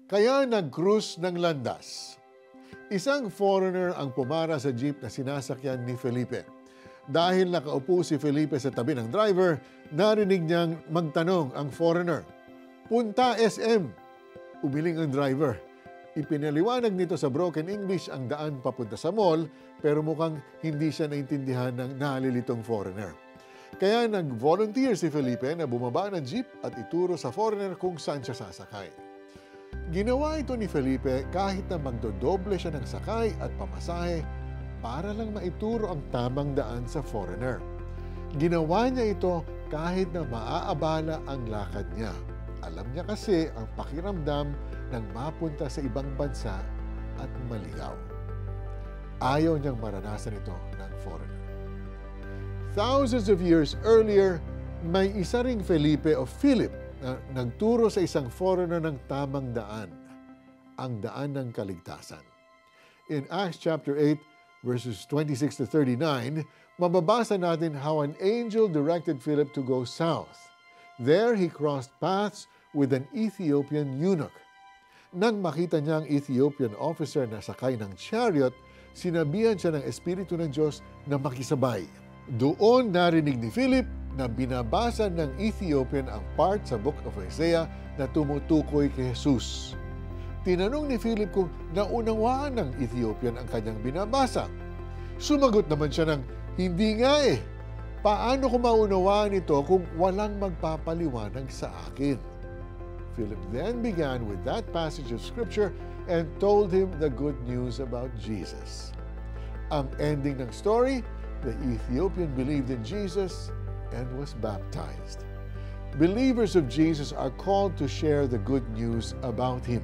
Kaya nag-cruise ng landas. Isang foreigner ang pumara sa jeep na sinasakyan ni Felipe. Dahil nakaupo si Felipe sa tabi ng driver, narinig niyang magtanong ang foreigner, "Punta SM." Umiling ang driver. Ipinaliwanag nito sa broken English ang daan papunta sa mall, pero mukhang hindi siya naintindihan ng nalilitong foreigner. Kaya nag-volunteer si Felipe na bumaba ng jeep at ituro sa foreigner kung saan siya sasakay. Ginawa ito ni Felipe kahit na magdodoble siya ng sakay at pamasahe para lang maituro ang tamang daan sa foreigner. Ginawa niya ito kahit na maaabala ang lakad niya. Alam niya kasi ang pakiramdam ng mapunta sa ibang bansa at maligaw. Ayaw niyang maranasan ito ng foreigner. Thousands of years earlier, may isa ring Felipe o Philip na nagturo sa isang foreigner ng tamang daan, ang daan ng kaligtasan. In Acts chapter 8, verses 26 to 39, mababasa natin how an angel directed Philip to go south. There he crossed paths with an Ethiopian eunuch. Nang makita niya ang Ethiopian officer na sakay ng chariot, sinabihan siya ng Espiritu ng Diyos na makisabay. Doon narinig ni Philip na binabasa ng Ethiopian ang part sa Book of Isaiah na tumutukoy kay Jesus. Tinanong ni Philip kung naunawaan ng Ethiopian ang kanyang binabasa. Sumagot naman siya ng, "Hindi nga eh. Paano ko maunawaan ito kung walang magpapaliwanag sa akin?" Philip then began with that passage of Scripture and told him the good news about Jesus. Ang ending ng story, the Ethiopian believed in Jesus and was baptized. Believers of Jesus are called to share the good news about Him.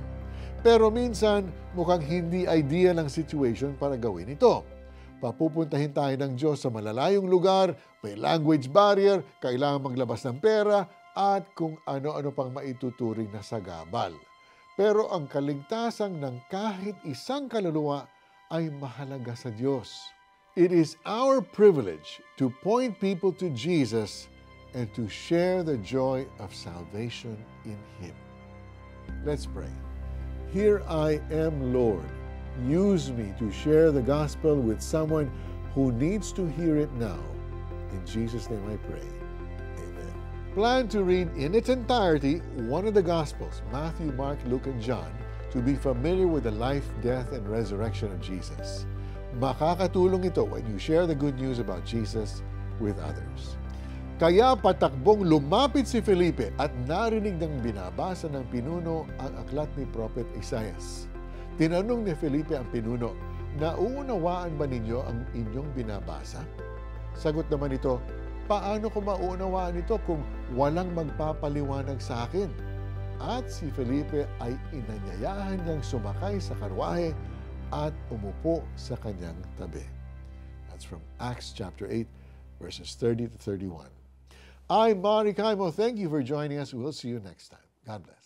Pero minsan, mukhang hindi ideal ang situation para gawin ito. Papupuntahin tayo ng Diyos sa malalayong lugar, may language barrier, kailangan maglabas ng pera, at kung ano-ano pang maituturing na sagabal. Pero ang kaligtasan ng kahit isang kaluluwa ay mahalaga sa Diyos. It is our privilege to point people to Jesus and to share the joy of salvation in Him. Let's pray. Here I am, Lord. Use me to share the gospel with someone who needs to hear it now. In Jesus' name I pray. Amen. Plan to read in its entirety one of the Gospels, Matthew, Mark, Luke, and John, to be familiar with the life, death, and resurrection of Jesus. Makakatulong ito when you share the good news about Jesus with others. Kaya patakbong lumapit si Felipe at narinig ng binabasa ng pinuno ang aklat ni Prophet Isaias. Tinanong ni Felipe ang pinuno, "Nauunawaan ba ninyo ang inyong binabasa?" Sagot naman ito, "Paano ko mauunawaan ito kung walang magpapaliwanag sa akin?" At si Felipe ay inanyayahan niyang sumakay sa karwahe at umupo sa kanyang tabi. That's from Acts chapter 8, verses 30 to 31. I'm Mari Kaimo. Thank you for joining us. We'll see you next time. God bless.